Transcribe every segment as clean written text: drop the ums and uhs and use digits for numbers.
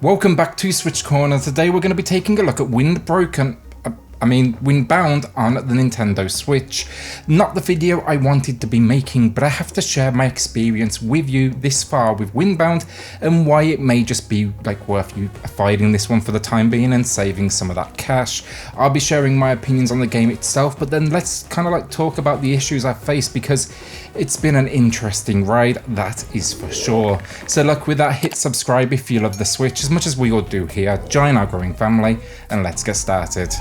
Welcome back to SwitchCorner. Today we're going to be taking a look at Windbound on the Nintendo Switch. Not the video I wanted to be making, but I have to share my experience with you this far with Windbound and why it may just be worth you avoiding this one for the time being and saving some of that cash. I'll be sharing my opinions on the game itself, but then let's talk about the issues I've faced, because it's been an interesting ride, that is for sure. So look, with that, hit subscribe if you love the Switch as much as we all do here, join our growing family, and let's get started.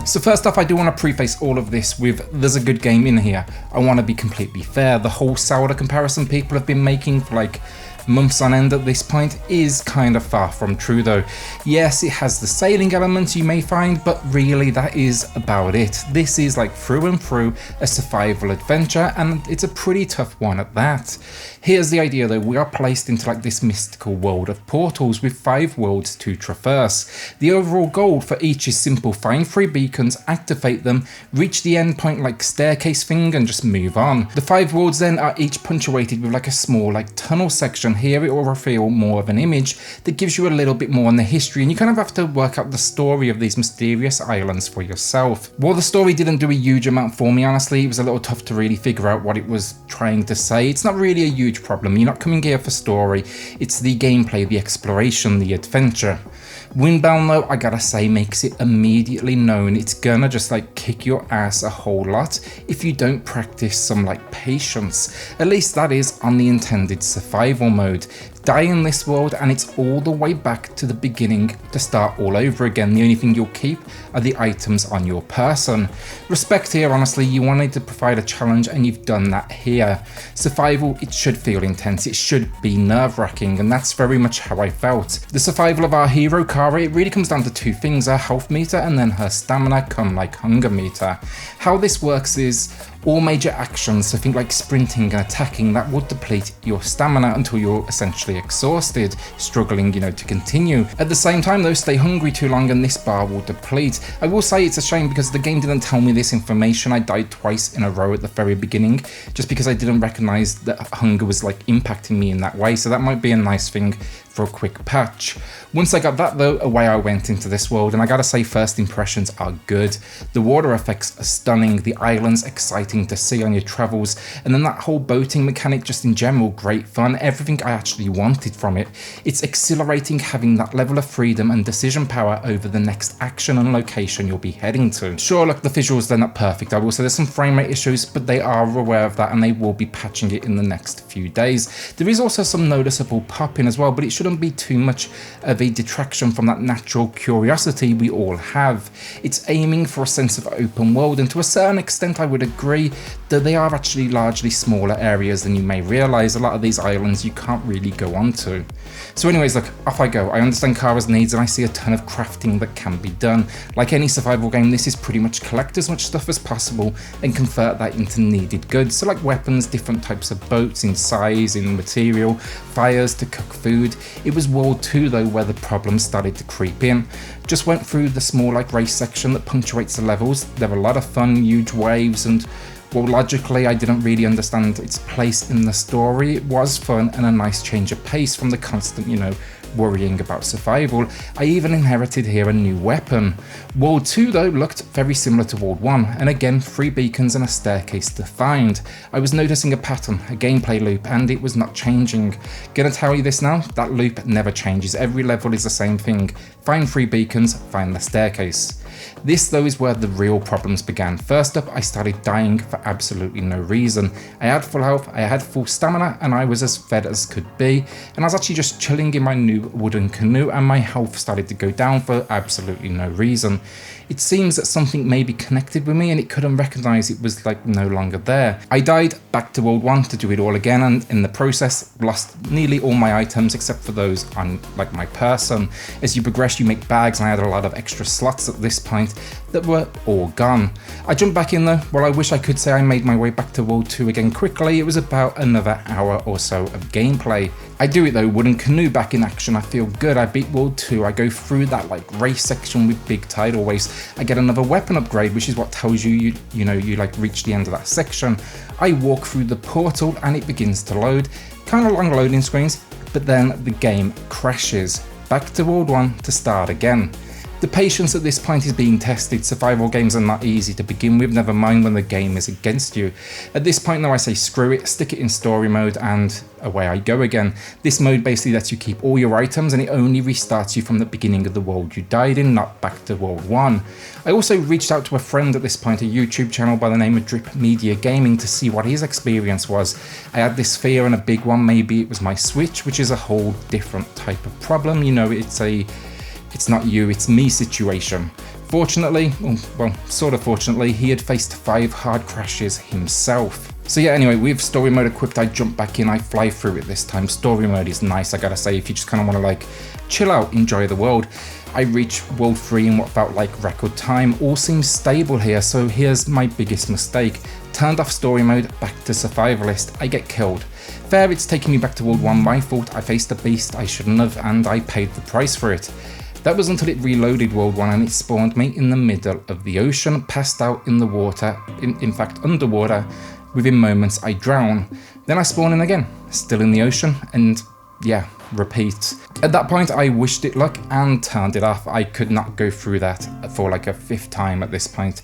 So first off, I do want to preface all of this with there's a good game in here. I want to be completely fair. The whole Zelda comparison people have been making for months on end at this point is kind of far from true though. Yes, it has the sailing elements you may find, but really that is about it. This is through and through a survival adventure, and it's a pretty tough one at that. Here's the idea though, we are placed into this mystical world of portals with 5 worlds to traverse. The overall goal for each is simple: find 3 beacons, activate them, reach the end point staircase thing, and just move on. The 5 worlds then are each punctuated with a small tunnel section. Here it will reveal more of an image that gives you a little bit more on the history, and you kind of have to work out the story of these mysterious islands for yourself. While the story didn't do a huge amount for me, honestly, it was a little tough to really figure out what it was trying to say. It's not really a huge problem. You're not coming here for story. It's the gameplay, the exploration, the adventure. Windbound though, I gotta say, makes it immediately known it's gonna just kick your ass a whole lot if you don't practice some patience. At least that is on the intended survival mode. Die in this world and it's all the way back to the beginning to start all over again. The only thing you'll keep are the items on your person. Respect here, honestly, you wanted to provide a challenge and you've done that here. Survival, it should feel intense, it should be nerve-wracking, and that's very much how I felt. The survival of our hero, Kara, it really comes down to 2 things: her health meter and then her stamina come hunger meter. How this works is all major actions, so think sprinting and attacking, that would deplete your stamina until you're essentially exhausted, struggling, to continue. At the same time though, stay hungry too long and this bar will deplete. I will say it's a shame because the game didn't tell me this information. I died twice in a row at the very beginning, just because I didn't recognize that hunger was impacting me in that way, so that might be a nice thing for a quick patch. Once I got that though, away I went into this world, and I gotta say first impressions are good. The water effects are stunning, the islands exciting to see on your travels, and then that whole boating mechanic just in general, great fun, everything I actually wanted from it. It's exhilarating having that level of freedom and decision power over the next action and location you'll be heading to. Sure, look, the visuals, they're not perfect, I will say there's some frame rate issues, but they are aware of that and they will be patching it in the next few days. There is also some noticeable popping as well, but it shouldn't be too much of a detraction from that natural curiosity we all have. It's aiming for a sense of open world, and to a certain extent I would agree, though they are actually largely smaller areas than you may realise. A lot of these islands you can't really go onto. So anyways, look, off I go. I understand Kara's needs and I see a ton of crafting that can be done. Like any survival game, this is pretty much collect as much stuff as possible and convert that into needed goods. So weapons, different types of boats in size, in material, fires to cook food. It was World 2 though where the problems started to creep in. Just went through the small race section that punctuates the levels. They're a lot of fun, huge waves, and well, logically I didn't really understand its place in the story. It was fun and a nice change of pace from the constant, worrying about survival. I even inherited here a new weapon. World 2 though looked very similar to World 1, and again 3 beacons and a staircase to find. I was noticing a pattern, a gameplay loop, and it was not changing. Gonna tell you this now, that loop never changes. Every level is the same thing. Find 3 beacons, find the staircase. This though is where the real problems began. First up, I started dying for absolutely no reason. I had full health, I had full stamina, and I was as fed as could be, and I was actually just chilling in my new wooden canoe and my health started to go down for absolutely no reason. It seems that something may be connected with me and it couldn't recognize it was no longer there. I died back to World 1 to do it all again, and in the process lost nearly all my items except for those on my person. As you progress you make bags, and I had a lot of extra slots at this point that were all gone. I jumped back in though. Well, I wish I could say I made my way back to World 2 again quickly. It was about another hour or so of gameplay. I do it though, wooden canoe back in action, I feel good. I beat World 2, I go through that race section with big tidal waves. I get another weapon upgrade, which is what tells you you reach the end of that section. I walk through the portal and it begins to load. kind of long loading screens, but then the game crashes. Back to World 1 to start again. The patience at this point is being tested. Survival games are not easy to begin with, never mind when the game is against you. At this point though, I say screw it, stick it in story mode, and away I go again. This mode basically lets you keep all your items, and it only restarts you from the beginning of the world you died in, not back to World 1. I also reached out to a friend at this point, a YouTube channel by the name of Drip Media Gaming, to see what his experience was. I had this fear, and a big one, maybe it was my Switch, which is a whole different type of problem. You know, it's not you, it's me situation. Fortunately, well, sort of fortunately, he had faced 5 hard crashes himself. So yeah, anyway, with story mode equipped, I jump back in, I fly through it this time. Story mode is nice, I gotta say, if you just kind of want to like chill out, enjoy the world. I reach World 3 in what felt like record time. All seems stable here, so here's my biggest mistake. Turned off story mode, back to survivalist, I get killed. Fair, it's taking me back to World 1, my fault, I faced a beast I shouldn't have, and I paid the price for it. That was until it reloaded World 1 and it spawned me in the middle of the ocean, passed out in the water, in fact underwater. Within moments I drown. Then I spawn in again, still in the ocean, and yeah, repeat. At that point I wished it luck and turned it off. I could not go through that for like a 5th time at this point.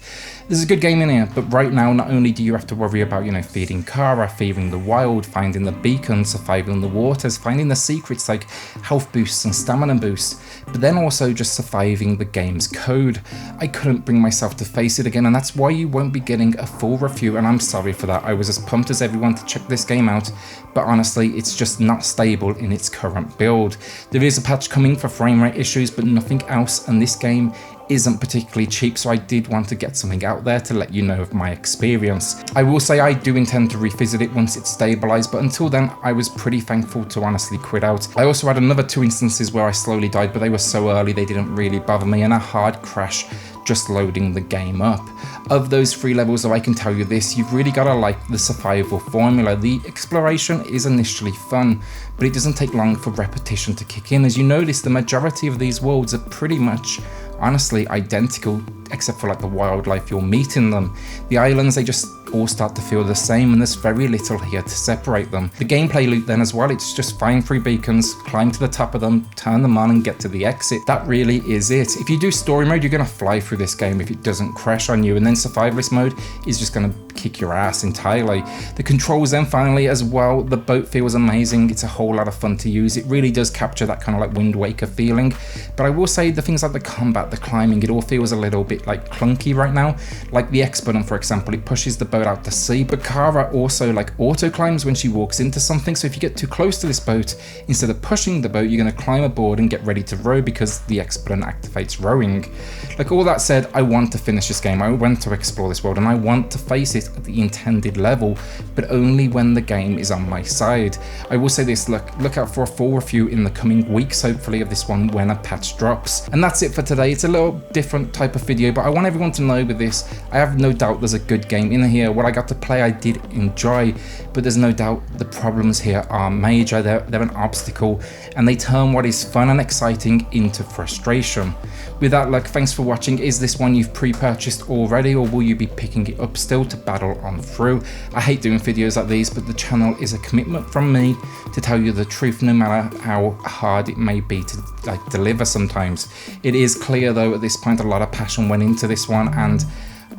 There's a good game in here, but right now not only do you have to worry about, you know, feeding Kara, feeding the wild, finding the beacon, surviving the waters, finding the secrets like health boosts and stamina boosts, but then also just surviving the game's code. I couldn't bring myself to face it again, and that's why you won't be getting a full review, and I'm sorry for that. I was as pumped as everyone to check this game out, but honestly it's just not stable in its current build. There is a patch coming for frame rate issues, but nothing else, and this game isn't particularly cheap, so I did want to get something out there to let you know of my experience. I will say I do intend to revisit it once it's stabilized, but until then I was pretty thankful to honestly quit out. I also had another 2 instances where I slowly died, but they were so early they didn't really bother me, and a hard crash just loading the game up. Of those 3 levels though, I can tell you this, you've really got to like the survival formula. The exploration is initially fun, but it doesn't take long for repetition to kick in. As you notice, the majority of these worlds are pretty much honestly identical, except for like the wildlife you'll meet in them. The islands, they just all start to feel the same, and there's very little here to separate them. The gameplay loop then as well, it's just find 3 beacons, climb to the top of them, turn them on and get to the exit. That really is it. If you do story mode, you're going to fly through this game if it doesn't crash on you, and then survivalist mode is just going to kick your ass entirely. The controls then finally as well, the boat feels amazing, it's a whole lot of fun to use. It really does capture that kind of like Wind Waker feeling, but I will say the things like the combat, the climbing, it all feels a little bit like clunky right now. Like the X button for example, it pushes the boat out to sea, but Kara also like auto climbs when she walks into something, so if you get too close to this boat, instead of pushing the boat, you're going to climb aboard and get ready to row because the X button activates rowing. Like all that said, I want to finish this game, I want to explore this world, and I want to face it at the intended level, but only when the game is on my side. I will say this, look out for a full review in the coming weeks, hopefully, of this one when a patch drops. And that's it for today. It's a little different type of video, but I want everyone to know with this, I have no doubt there's a good game in here. What I got to play I did enjoy, but there's no doubt the problems here are major. They're an obstacle, and they turn what is fun and exciting into frustration. With that, look, thanks for watching. Is this one you've pre-purchased already, or will you be picking it up still to battle on through? I hate doing videos like these, but the channel is a commitment from me to tell you the truth, no matter how hard it may be to like deliver sometimes. It is clear though at this point a lot of passion went into this one, and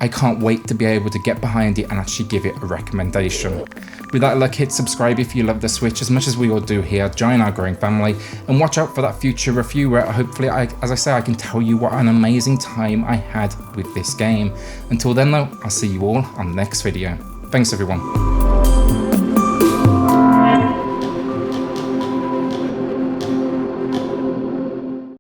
I can't wait to be able to get behind it and actually give it a recommendation. With that, look, hit subscribe if you love the Switch as much as we all do here. Join our growing family and watch out for that future review where hopefully, as I say, I can tell you what an amazing time I had with this game. Until then though, I'll see you all on the next video. Thanks everyone.